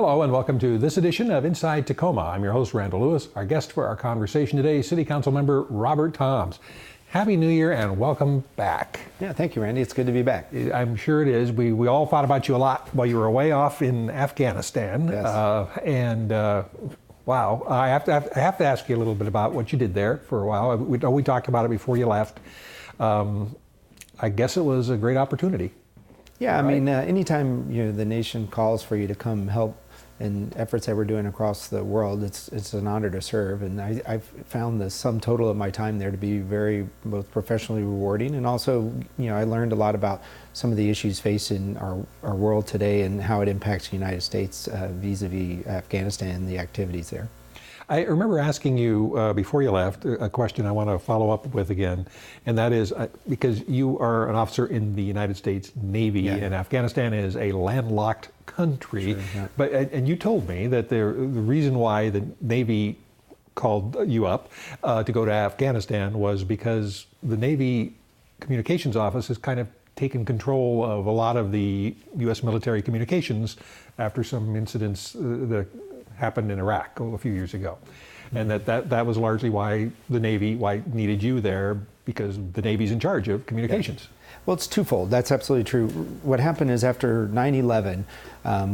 Hello and welcome to this edition of Inside Tacoma. I'm your host, Randall Lewis. Our guest for our conversation today is City Council Member Robert Thoms. Happy New Year and welcome back. Yeah, thank you, Randy. It's good to be back. I'm sure it is. We all thought about you a lot while you were away off in Afghanistan. Yes. Wow, I have to ask you a little bit about what you did there for a while. We talked about it before you left. I guess it was a great opportunity. Yeah, right? I mean, anytime the nation calls for you to come help in efforts that we're doing across the world, it's an honor to serve. And I've found the sum total of my time there to be very both professionally rewarding, and also, I learned a lot about some of the issues facing our world today and how it impacts the United States vis-a-vis Afghanistan and the activities there. I remember asking you before you left a question I want to follow up with again, and that is because you are an officer in the United States Navy, and Afghanistan is a landlocked country. Sure, yeah. And you told me that the reason why the Navy called you up to go to Afghanistan was because the Navy Communications Office has kind of taken control of a lot of the U.S. military communications after some incidents that happened in Iraq a few years ago. And that was largely why the Navy needed you there, because the Navy's in charge of communications. Yeah. Well, it's twofold. That's absolutely true. What happened is after 9/11,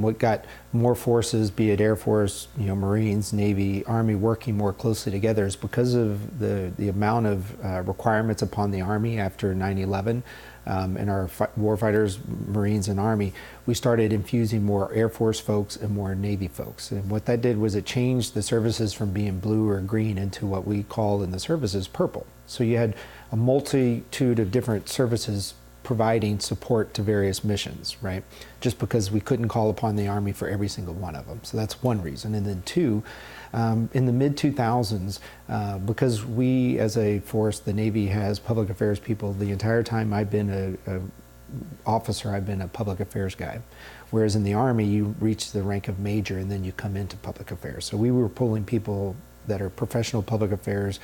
what got more forces, be it Air Force, Marines, Navy, Army, working more closely together is because of the amount of requirements upon the Army after 9/11. And our warfighters, Marines, and Army, we started infusing more Air Force folks and more Navy folks. And what that did was it changed the services from being blue or green into what we call in the services purple. So you had a multitude of different services providing support to various missions, right? Just because we couldn't call upon the Army for every single one of them. So that's one reason. And then two, in the mid-2000s, because we as a force, the Navy has public affairs people, the entire time I've been a officer, I've been a public affairs guy. Whereas in the Army, you reach the rank of major and then you come into public affairs. So we were pulling people that are professional public affairs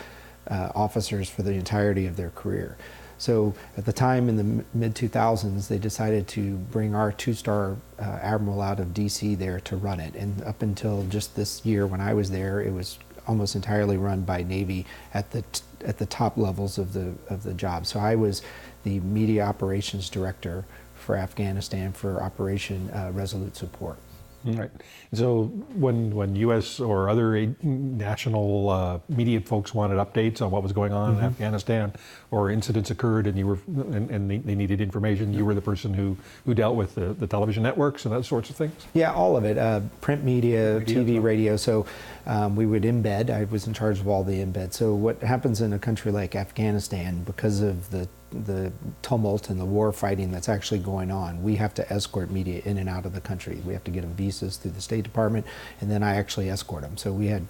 officers for the entirety of their career. So at the time in the mid-2000s, they decided to bring our two-star admiral out of D.C. there to run it. And up until just this year when I was there, it was almost entirely run by Navy at the top levels of the job. So I was the media operations director for Afghanistan for Operation Resolute Support. Right. So when U.S. or other national media folks wanted updates on what was going on in Afghanistan, or incidents occurred and they needed information, you were the person who dealt with the television networks and those sorts of things? Yeah, all of it. Print media, TV, radio. So we would embed. I was in charge of all the embed. So what happens in a country like Afghanistan, because of the tumult and the war fighting that's actually going on, we have to escort media in and out of the country. We have to get them visas through the State Department, and then I actually escort them. So we had,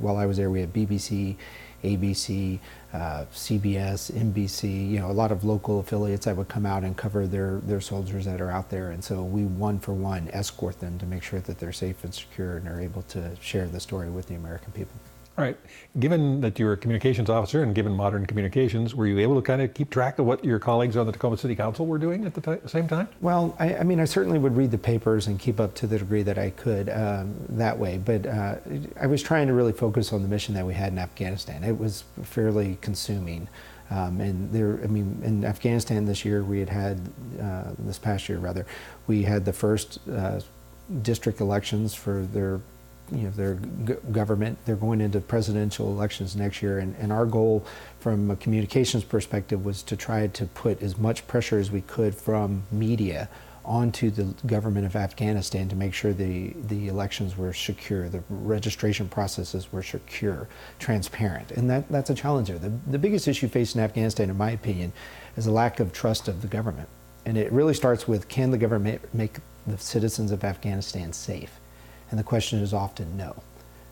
while I was there, we had BBC, ABC, CBS, NBC, a lot of local affiliates that would come out and cover their soldiers that are out there. And so we one for one escort them to make sure that they're safe and secure and are able to share the story with the American people. All right. Given that you're a communications officer and given modern communications, were you able to kind of keep track of what your colleagues on the Tacoma City Council were doing at the same time? Well, I mean, I certainly would read the papers and keep up to the degree that I could that way. But I was trying to really focus on the mission that we had in Afghanistan. It was fairly consuming. In Afghanistan this year, this past year, we had the first district elections for their government. They're going into presidential elections next year, and our goal from a communications perspective was to try to put as much pressure as we could from media onto the government of Afghanistan to make sure the elections were secure, the registration processes were secure, transparent, and that's a challenge there. The biggest issue faced in Afghanistan, in my opinion, is a lack of trust of the government, and it really starts with, can the government make the citizens of Afghanistan safe? And the question is often no.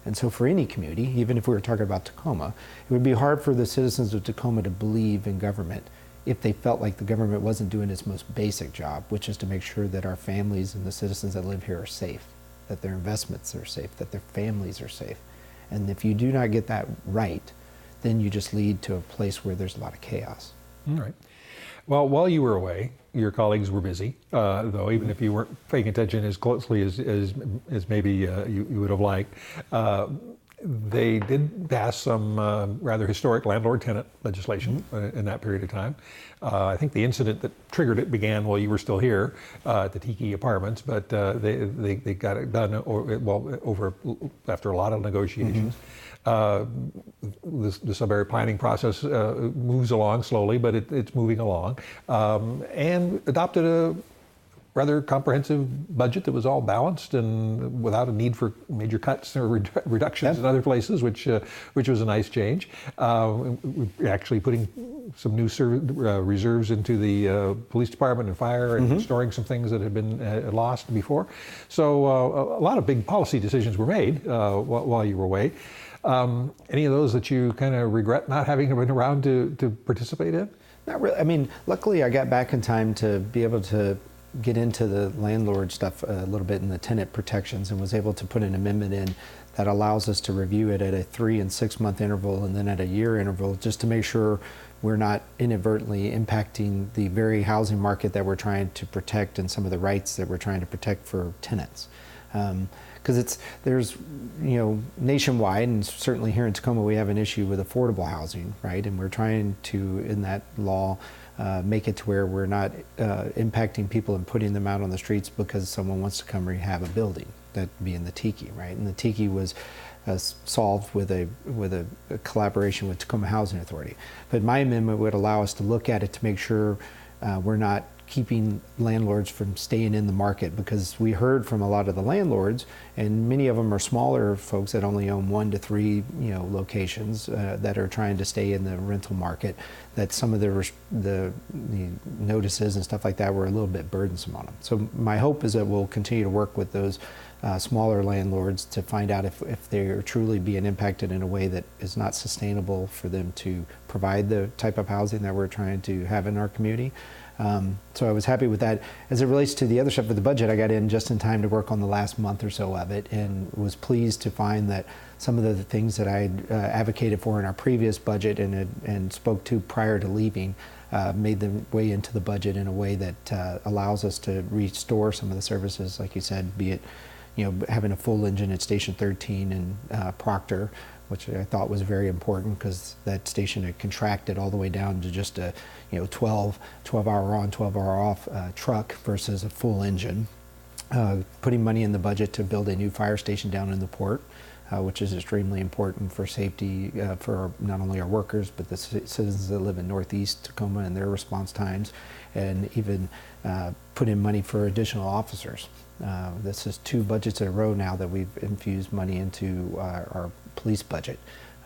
And so for any community, even if we were talking about Tacoma, it would be hard for the citizens of Tacoma to believe in government if they felt like the government wasn't doing its most basic job, which is to make sure that our families and the citizens that live here are safe, that their investments are safe, that their families are safe. And if you do not get that right, then you just lead to a place where there's a lot of chaos. All right. Well, while you were away, your colleagues were busy, though, even if you weren't paying attention as closely as maybe you would have liked. They did pass some rather historic landlord-tenant legislation in that period of time. I think the incident that triggered it began while you were still here at the Tiki Apartments, but they got it done over after a lot of negotiations. The sub-area planning process moves along slowly, but it's moving along, and adopted a rather comprehensive budget that was all balanced and without a need for major cuts or reductions in other places, which was a nice change. We're actually putting some new reserves into the police department and fire, and restoring some things that had been lost before. So a lot of big policy decisions were made while you were away. Any of those that you kind of regret not having been around to participate in? Not really. I mean, luckily I got back in time to be able to get into the landlord stuff a little bit in the tenant protections, and was able to put an amendment in that allows us to review it at a 3 and 6 month interval, and then at a year interval, just to make sure we're not inadvertently impacting the very housing market that we're trying to protect and some of the rights that we're trying to protect for tenants. Because there's, nationwide, and certainly here in Tacoma, we have an issue with affordable housing, right? And we're trying to, in that law, make it to where we're not impacting people and putting them out on the streets because someone wants to come rehab a building, that being the Tiki, right? And the Tiki was solved with a collaboration with Tacoma Housing Authority. But my amendment would allow us to look at it to make sure we're not keeping landlords from staying in the market, because we heard from a lot of the landlords, and many of them are smaller folks that only own 1 to 3 locations that are trying to stay in the rental market, that some of the notices and stuff like that were a little bit burdensome on them. So my hope is that we'll continue to work with those smaller landlords to find out if they are truly being impacted in a way that is not sustainable for them to provide the type of housing that we're trying to have in our community. So I was happy with that. As it relates to the other stuff with the budget, I got in just in time to work on the last month or so of it, and was pleased to find that some of the things that I had advocated for in our previous budget and spoke to prior to leaving made their way into the budget in a way that allows us to restore some of the services, like you said, be it having a full engine at Station 13 in Proctor, which I thought was very important because that station had contracted all the way down to just a 12 hour on, 12 hour off truck versus a full engine. Putting money in the budget to build a new fire station down in the port, which is extremely important for safety for not only our workers but the citizens that live in Northeast Tacoma and their response times, and even put in money for additional officers. This is 2 budgets in a row now that we've infused money into our police budget.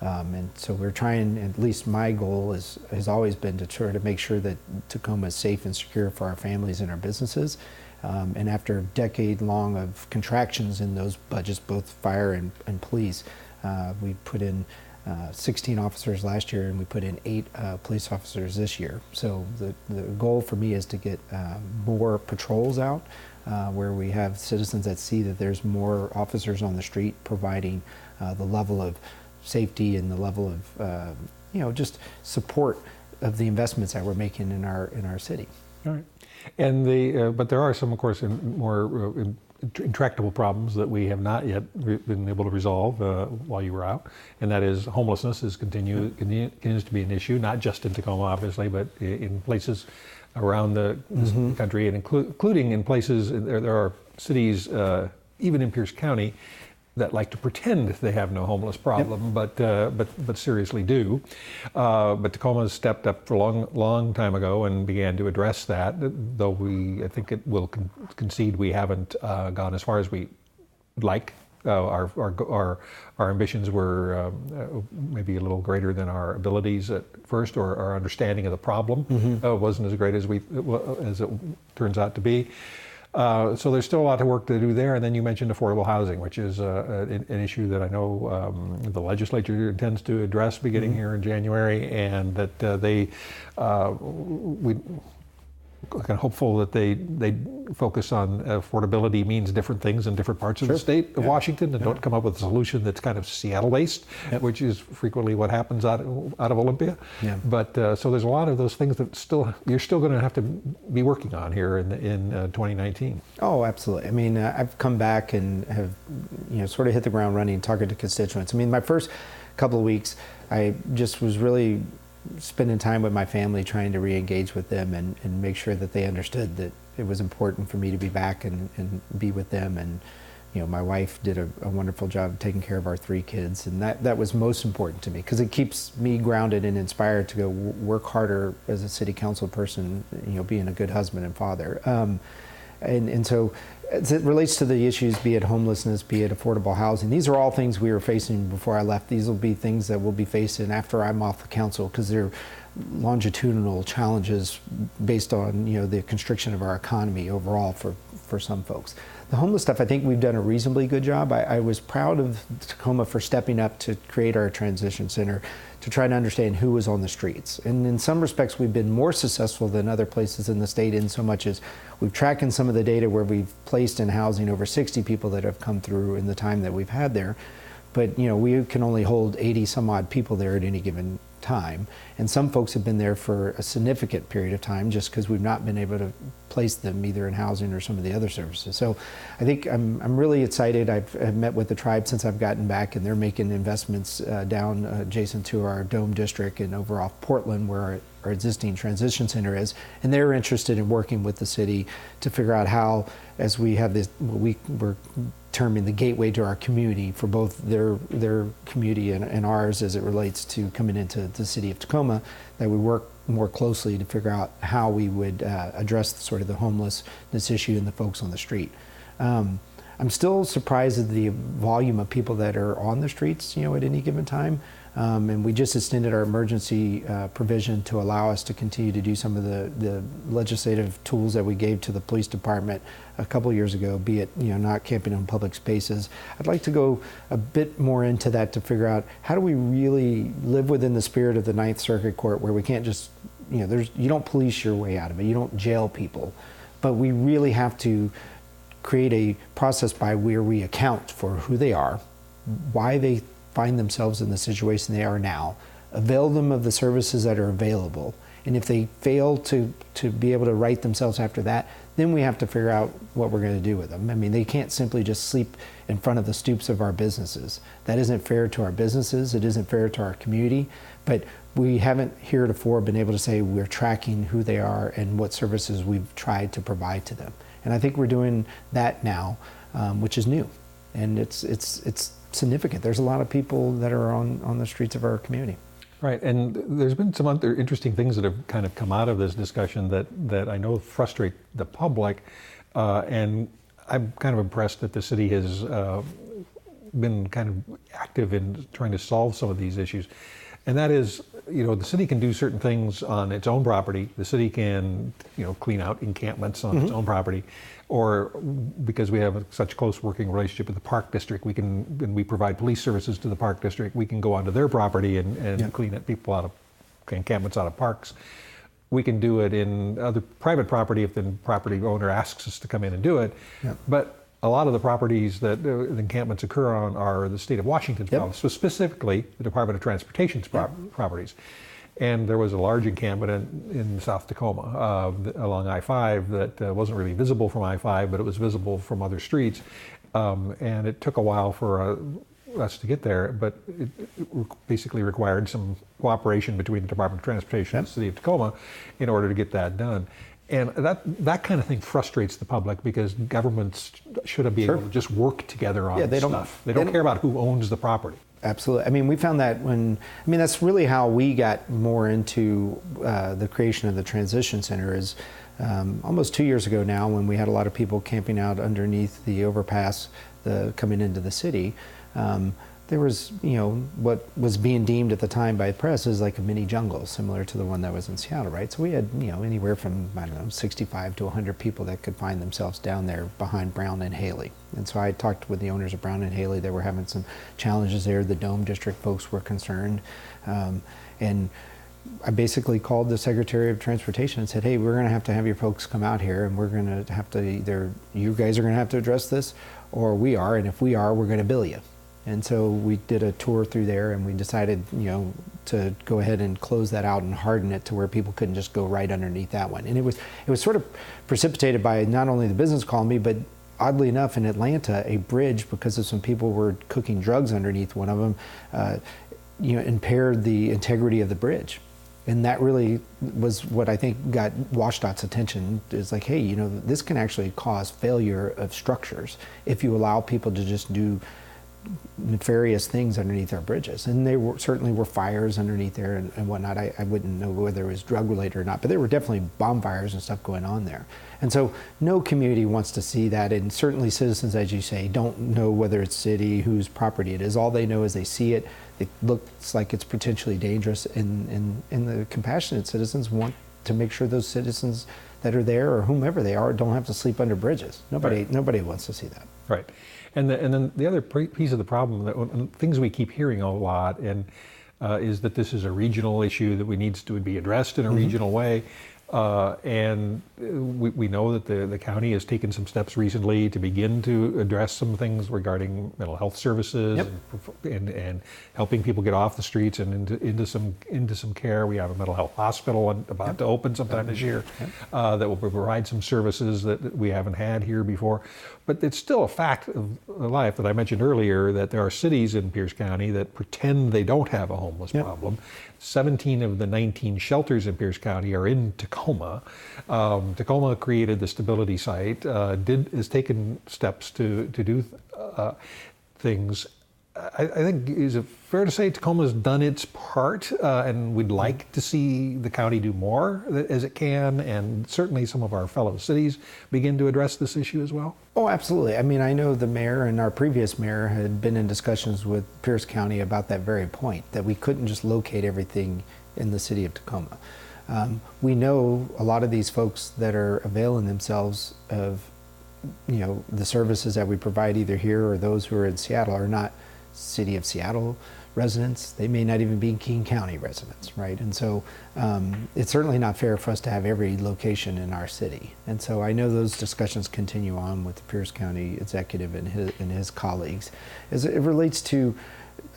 And so we're trying, at least my goal has always been to try to make sure that Tacoma is safe and secure for our families and our businesses. And after a decade long of contractions in those budgets, both fire and police, we put in 16 officers last year, and we put in 8 police officers this year. So the goal for me is to get more patrols out, where we have citizens that see that there's more officers on the street providing the level of safety and the level of just support of the investments that we're making in our city. All right. And but there are some, of course, more intractable problems that we have not yet been able to resolve while you were out, and that is homelessness continues to be an issue, not just in Tacoma, obviously, but in places around the country, and including in places, there are cities, even in Pierce County, that like to pretend they have no homeless problem, but seriously do. But Tacoma has stepped up for a long time ago and began to address that. Though I think it will concede we haven't gone as far as we like. Our ambitions were maybe a little greater than our abilities at first, or our understanding of the problem wasn't as great as it turns out to be. So there's still a lot of work to do there. And then you mentioned affordable housing, which is an issue that I know the legislature intends to address beginning here in January, and that kind of hopeful that they focus on affordability means different things in different parts of the state of Washington, and don't come up with a solution that's kind of Seattle-based, which is frequently what happens out of Olympia. Yeah. But so there's a lot of those things that you're still going to have to be working on here in 2019. Oh, absolutely. I mean, I've come back and have sort of hit the ground running, talking to constituents. I mean, my first couple of weeks, I just was really spending time with my family, trying to re-engage with them and make sure that they understood that it was important for me to be back and be with them. And my wife did a wonderful job of taking care of our 3 kids, and that was most important to me, because it keeps me grounded and inspired to go work harder as a city council person, being a good husband and father. And so as it relates to the issues, be it homelessness, be it affordable housing, these are all things we were facing before I left. These will be things that we'll be facing after I'm off the council, because they're longitudinal challenges based on the constriction of our economy overall for some folks. The homeless stuff, I think we've done a reasonably good job. I was proud of Tacoma for stepping up to create our transition center to try to understand who was on the streets. And in some respects, we've been more successful than other places in the state, in so much as we've tracked in some of the data where we've placed in housing over 60 people that have come through in the time that we've had there. But we can only hold 80 some odd people there at any given time, and some folks have been there for a significant period of time just because we've not been able to place them either in housing or some of the other services. So I think I'm really excited. I've met with the tribe since I've gotten back, and they're making investments down adjacent to our Dome district and over off Portland, where our existing transition center is, and they're interested in working with the city to figure out how, as we have this, we're terming the gateway to our community for both their community and ours as it relates to coming into the city of Tacoma, that we work more closely to figure out how we would address sort of the homelessness issue and the folks on the street. I'm still surprised at the volume of people that are on the streets, at any given time. And we just extended our emergency provision to allow us to continue to do some of the legislative tools that we gave to the police department a couple of years ago, be it not camping on public spaces. I'd like to go a bit more into that to figure out how do we really live within the spirit of the Ninth Circuit Court, where we can't just, you don't police your way out of it, you don't jail people, but we really have to create a process by where we account for who they are, why they find themselves in the situation they are now, avail them of the services that are available, and if they fail to be able to right themselves after that, then we have to figure out what we're going to do with them. I mean, they can't simply just sleep in front of the stoops of our businesses. That isn't fair to our businesses, it isn't fair to our community, but we haven't heretofore been able to say we're tracking who they are and what services we've tried to provide to them. And I think we're doing that now, which is new, and it's significant. There's a lot of people that are on the streets of our community. Right, and there's been some other interesting things that have kind of come out of this discussion that I know frustrate the public, and I'm kind of impressed that the city has been kind of active in trying to solve some of these issues. And that is, the city can do certain things on its own property. The city can, clean out encampments on its own property, or because we have such close working relationship with the Park District, we provide police services to the Park District. We can go onto their property and clean people out of encampments out of parks. We can do it in other private property if the property owner asks us to come in and do it. Yep. But a lot of the properties that the encampments occur on are the state of Washington's property, so specifically the Department of Transportation's properties. And there was a large encampment in South Tacoma along I-5 that wasn't really visible from I-5, but it was visible from other streets. And it took a while for us to get there, but it basically required some cooperation between the Department of Transportation and the City of Tacoma in order to get that done. And that kind of thing frustrates the public, because governments should be able to just work together on stuff. They don't care about who owns the property. Absolutely. I mean, we found that that's really how we got more into the creation of the Transition Center is almost 2 years ago now, when we had a lot of people camping out underneath the overpass coming into the city. There was, what was being deemed at the time by the press as like a mini jungle, similar to the one that was in Seattle, right? So we had, anywhere from, 65 to 100 people that could find themselves down there behind Brown and Haley. And so I talked with the owners of Brown and Haley. They were having some challenges there. The Dome District folks were concerned. And I basically called the Secretary of Transportation and said, hey, we're going to have your folks come out here, and we're going to have to either, you guys are going to have to address this, or we are, and if we are, we're going to bill you. And so we did a tour through there, and we decided, to go ahead and close that out and harden it to where people couldn't just go right underneath that one. And it was sort of precipitated by not only the business calling me, but oddly enough, in Atlanta, a bridge, because of some people were cooking drugs underneath one of them, impaired the integrity of the bridge. And that really was what I think got WashDOT's attention. Is like, hey, this can actually cause failure of structures if you allow people to just do nefarious things underneath our bridges. And there certainly were fires underneath there and whatnot. I wouldn't know whether it was drug related or not, but there were definitely bonfires and stuff going on there. And so no community wants to see that, and certainly citizens, as you say, don't know whether it's city, whose property it is. All they know is they see it, it looks like it's potentially dangerous, and the compassionate citizens want to make sure those citizens that are there, or whomever they are, don't have to sleep under bridges. Nobody wants to see that. Right. And then the other piece of the problem, things we keep hearing a lot, is that this is a regional issue that needs to be addressed in a regional way. And we know that the county has taken some steps recently to begin to address some things regarding mental health services. Yep. and helping people get off the streets and into some care. We have a mental health hospital about yep. to open sometime this year yep. That will provide some services that we haven't had here before. But it's still a fact of life that I mentioned earlier, that there are cities in Pierce County that pretend they don't have a homeless yep. problem. 17 of the 19 shelters in Pierce County are in Tacoma. Tacoma created the stability site, has taken steps to do things. I think, is it fair to say Tacoma's done its part, and we'd like to see the county do more as it can, and certainly some of our fellow cities begin to address this issue as well? Oh, absolutely. I mean, I know the mayor and our previous mayor had been in discussions with Pierce County about that very point, that we couldn't just locate everything in the city of Tacoma. We know a lot of these folks that are availing themselves of, the services that we provide either here or those who are in Seattle are not City of Seattle residents. They may not even be King County residents, right? And so it's certainly not fair for us to have every location in our city. And so I know those discussions continue on with the Pierce County executive and his colleagues as it relates to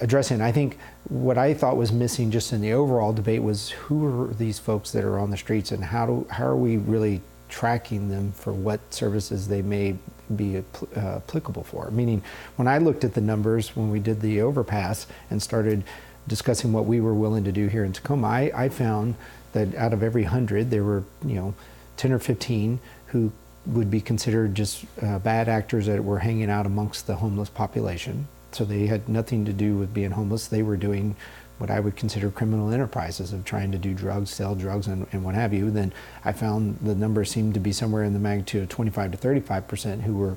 addressing. I think what I thought was missing just in the overall debate was, who are these folks that are on the streets, and how are we really tracking them for what services they may be applicable for? Meaning, when I looked at the numbers when we did the overpass and started discussing what we were willing to do here in Tacoma, I found that out of every 100, there were 10 or 15 who would be considered just bad actors that were hanging out amongst the homeless population. So they had nothing to do with being homeless. They were doing what I would consider criminal enterprises of trying to do drugs, sell drugs, and what have you. Then I found the number seemed to be somewhere in the magnitude of 25 to 35% who were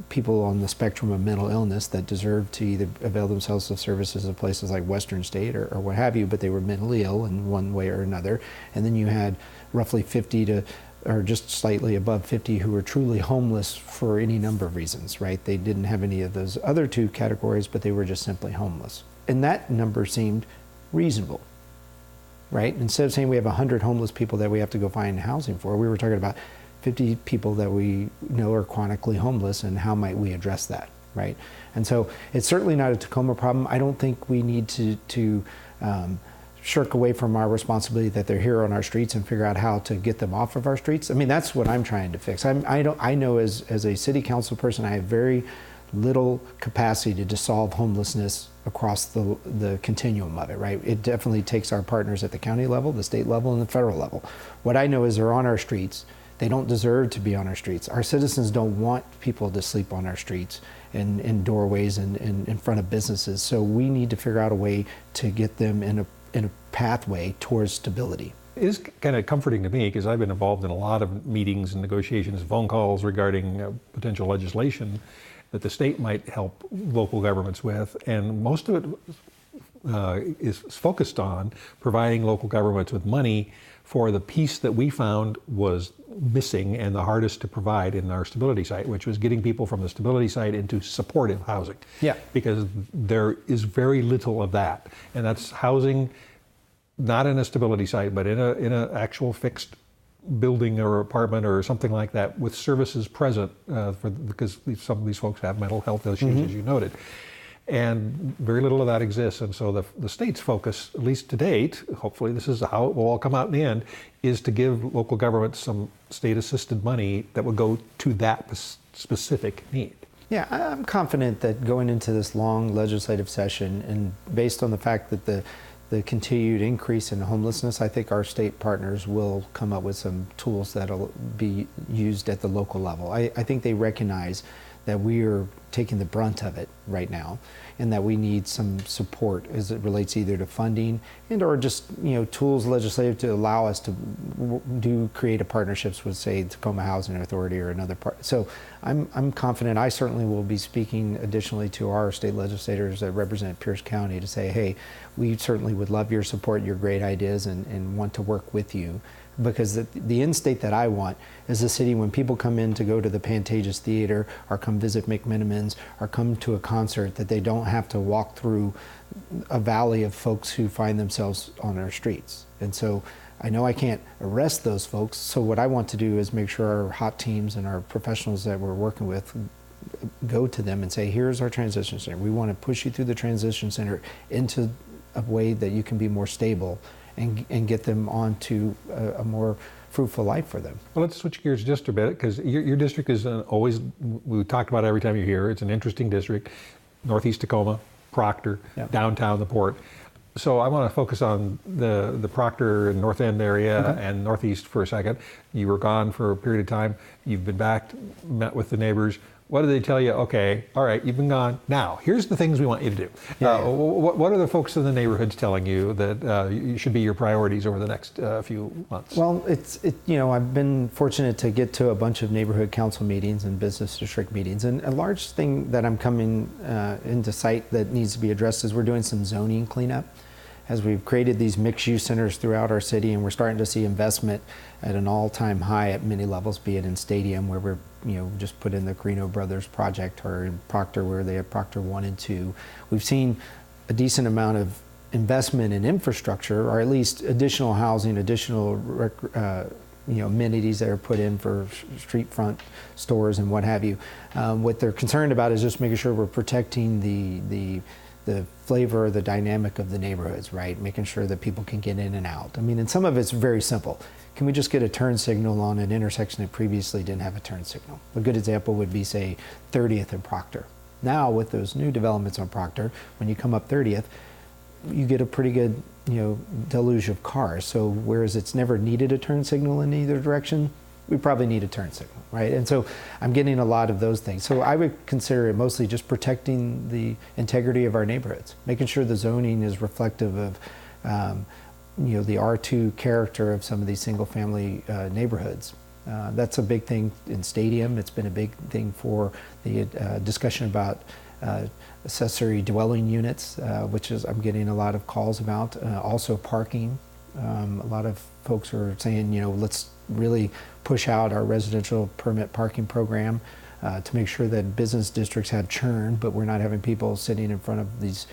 people on the spectrum of mental illness that deserved to either avail themselves of services of places like Western State or what have you, but they were mentally ill in one way or another. And then you had roughly 50 to, or just slightly above 50, who were truly homeless for any number of reasons, right? They didn't have any of those other two categories, but they were just simply homeless. And that number seemed reasonable, right? Instead of saying we have 100 homeless people that we have to go find housing for, we were talking about 50 people that we know are chronically homeless, and how might we address that, right? And so it's certainly not a Tacoma problem. I don't think we need to shirk away from our responsibility that they're here on our streets and figure out how to get them off of our streets. I mean, that's what I'm trying to fix. I know as a city council person, I have very little capacity to solve homelessness across the continuum of it, right? It definitely takes our partners at the county level, the state level, and the federal level. What I know is they're on our streets. They don't deserve to be on our streets. Our citizens don't want people to sleep on our streets and in doorways and in front of businesses. So we need to figure out a way to get them in a pathway towards stability. It is kind of comforting to me, because I've been involved in a lot of meetings and negotiations, phone calls regarding potential legislation that the state might help local governments with, and most of it is focused on providing local governments with money for the piece that we found was missing and the hardest to provide in our stability site, which was getting people from the stability site into supportive housing. Yeah. Because there is very little of that, and that's housing not in a stability site, but in a actual fixed building or apartment or something like that with services present, because some of these folks have mental health issues, as you noted. And very little of that exists. And so the state's focus, at least to date, hopefully this is how it will all come out in the end, is to give local governments some state-assisted money that will go to that specific need. Yeah, I'm confident that going into this long legislative session, and based on the fact that the continued increase in homelessness, I think our state partners will come up with some tools that'll be used at the local level. I think they recognize that we are taking the brunt of it right now, and that we need some support as it relates either to funding and or just tools legislative to allow us to do creative partnerships with, say, Tacoma Housing Authority or another part. So I'm confident. I certainly will be speaking additionally to our state legislators that represent Pierce County to say, hey, we certainly would love your support, your great ideas, and want to work with you. Because the end state that I want is a city when people come in to go to the Pantages Theater or come visit McMinimans or come to a concert, that they don't have to walk through a valley of folks who find themselves on our streets. And so I know I can't arrest those folks, so what I want to do is make sure our hot teams and our professionals that we're working with go to them and say, here's our transition center. We want to push you through the transition center into a way that you can be more stable and get them onto a more fruitful life for them. Well, let's switch gears just a bit, because your district is always, we talked about it every time you're here, it's an interesting district. Northeast Tacoma, Proctor, downtown, the port. So I want to focus on the Proctor and North End area and Northeast for a second. You were gone for a period of time. You've been back, met with the neighbors. What do they tell you? Okay, all right, you've been gone. Now, here's the things we want you to do. What are the folks in the neighborhoods telling you that should be your priorities over the next few months? Well, I've been fortunate to get to a bunch of neighborhood council meetings and business district meetings. And a large thing that I'm coming into sight that needs to be addressed is we're doing some zoning cleanup. As we've created these mixed-use centers throughout our city, and we're starting to see investment at an all-time high at many levels, be it in Stadium, where we're just put in the Carino Brothers project, or in Proctor, where they have Proctor 1 and 2. We've seen a decent amount of investment in infrastructure, or at least additional housing, additional amenities that are put in for street front stores and what have you. What they're concerned about is just making sure we're protecting the flavor, the dynamic of the neighborhoods, right? Making sure that people can get in and out. I mean, and some of it's very simple. Can we just get a turn signal on an intersection that previously didn't have a turn signal? A good example would be, say, 30th and Proctor. Now, with those new developments on Proctor, when you come up 30th, you get a pretty good, deluge of cars. So whereas it's never needed a turn signal in either direction, we probably need a turn signal, right? And so I'm getting a lot of those things. So I would consider it mostly just protecting the integrity of our neighborhoods, making sure the zoning is reflective of, the R2 character of some of these single-family neighborhoods. That's a big thing in Stadium. It's been a big thing for the discussion about accessory dwelling units, which is I'm getting a lot of calls about. Also parking. A lot of folks are saying, let's really push out our residential permit parking program to make sure that business districts have churn, but we're not having people sitting in front of these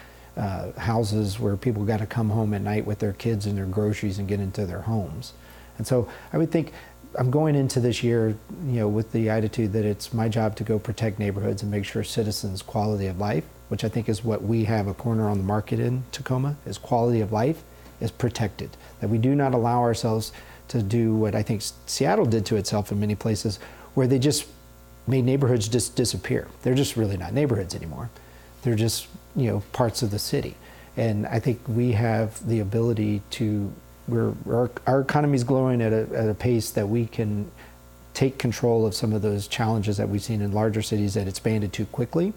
houses where people got to come home at night with their kids and their groceries and get into their homes. And so I would think I'm going into this year, with the attitude that it's my job to go protect neighborhoods and make sure citizens' quality of life, which I think is what we have a corner on the market in Tacoma, is quality of life is protected. That we do not allow ourselves to do what I think Seattle did to itself in many places, where they just made neighborhoods just disappear. They're just really not neighborhoods anymore. They're just, parts of the city. And I think we have the ability to, our economy is growing at a pace that we can take control of some of those challenges that we've seen in larger cities that expanded too quickly,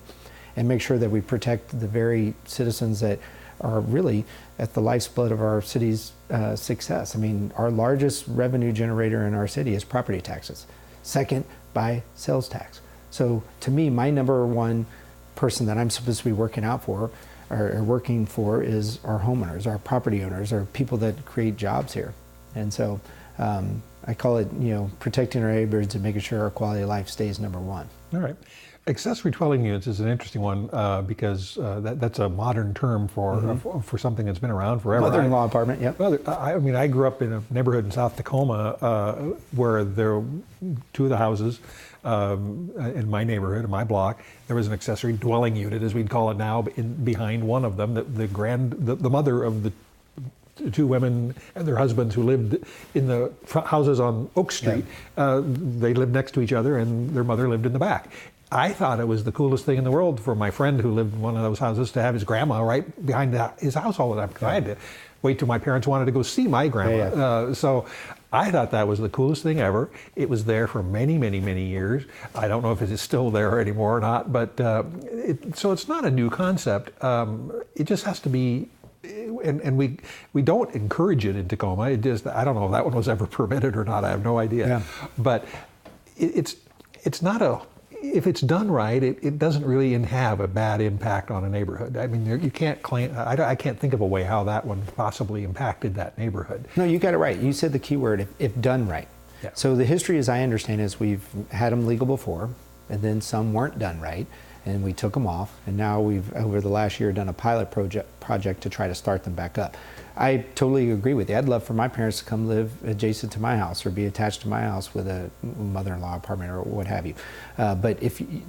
and make sure that we protect the very citizens that are really at the lifeblood of our city's success. I mean, our largest revenue generator in our city is property taxes, second by sales tax. So to me, my number one person that I'm supposed to be working out for or working for is our homeowners, our property owners, our people that create jobs here. And so I call it, protecting our neighborhoods and making sure our quality of life stays number one. All right. Accessory dwelling units is an interesting one because that's a modern term for something that's been around forever. Mother-in-law apartment, yep. Well, I mean, I grew up in a neighborhood in South Tacoma where there were two of the houses in my neighborhood, in my block. There was an accessory dwelling unit, as we'd call it now, behind one of them. The mother of the two women and their husbands who lived in the houses on Oak Street, they lived next to each other, and their mother lived in the back. I thought it was the coolest thing in the world for my friend who lived in one of those houses to have his grandma right behind his house all the time, because I had to wait till my parents wanted to go see my grandma. So I thought that was the coolest thing ever. It was there for many, many, many years. I don't know if it is still there anymore or not, but so it's not a new concept. It just has to be, and we don't encourage it in Tacoma. It just, I don't know if that one was ever permitted or not. I have no idea. Yeah. But it's not a, if it's done right, it doesn't really have a bad impact on a neighborhood. I mean, you can't claim, I can't think of a way how that one possibly impacted that neighborhood. No, you got it right. You said the key word, if done right. Yeah. So the history, as I understand, is we've had them legal before, and then some weren't done right, and we took them off, and now we've, over the last year, done a pilot project to try to start them back up. I totally agree with you. I'd love for my parents to come live adjacent to my house or be attached to my house with a mother-in-law apartment or what have you. But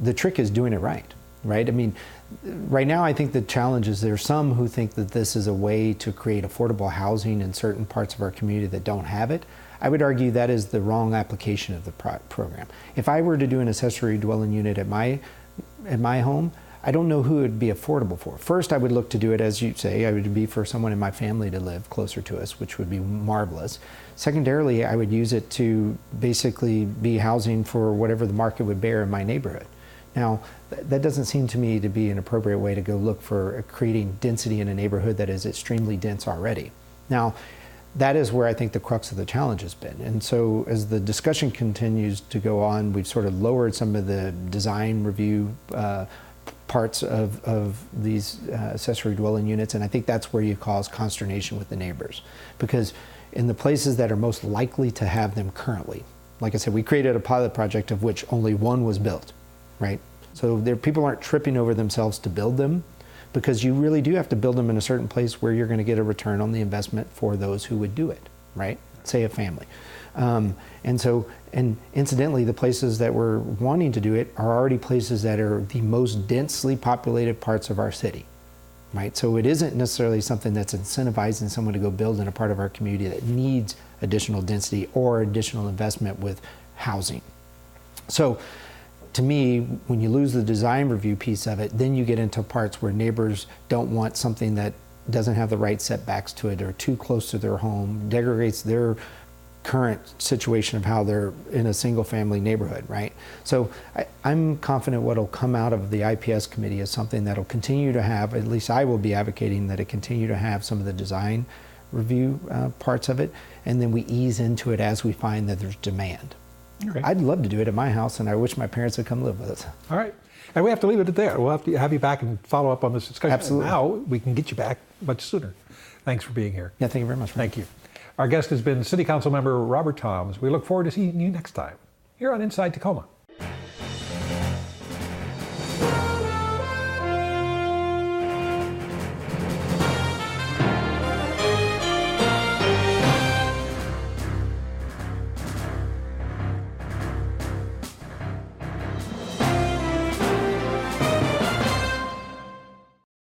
the trick is doing it right? I mean, right now I think the challenge is there's some who think that this is a way to create affordable housing in certain parts of our community that don't have it. I would argue that is the wrong application of the program. If I were to do an accessory dwelling unit at my home, I don't know who it would be affordable for. First, I would look to do it, as you say, I would be for someone in my family to live closer to us, which would be marvelous. Secondarily, I would use it to basically be housing for whatever the market would bear in my neighborhood. Now, that doesn't seem to me to be an appropriate way to go look for creating density in a neighborhood that is extremely dense already. Now, that is where I think the crux of the challenge has been. And so as the discussion continues to go on, we've sort of lowered some of the design review parts of these accessory dwelling units, and I think that's where you cause consternation with the neighbors. Because in the places that are most likely to have them currently, like I said, we created a pilot project of which only one was built, right? So people aren't tripping over themselves to build them, because you really do have to build them in a certain place where you're going to get a return on the investment for those who would do it, right? Say a family. And incidentally, the places that we're wanting to do it are already places that are the most densely populated parts of our city, right? So it isn't necessarily something that's incentivizing someone to go build in a part of our community that needs additional density or additional investment with housing. So to me, when you lose the design review piece of it, then you get into parts where neighbors don't want something that doesn't have the right setbacks to it or too close to their home, degrades their current situation of how they're in a single family neighborhood, right? So I'm confident what'll come out of the IPS committee is something that'll continue to have, at least I will be advocating that it continue to have some of the design review parts of it, and then we ease into it as we find that there's demand. Okay. I'd love to do it at my house, and I wish my parents would come live with us. All right. And we have to leave it at there. We'll have to have you back and follow up on this discussion. Absolutely. And now we can get you back much sooner. Thanks for being here. Yeah, thank you very much. Thank you. Our guest has been City Council Member Robert Thoms. We look forward to seeing you next time here on Inside Tacoma.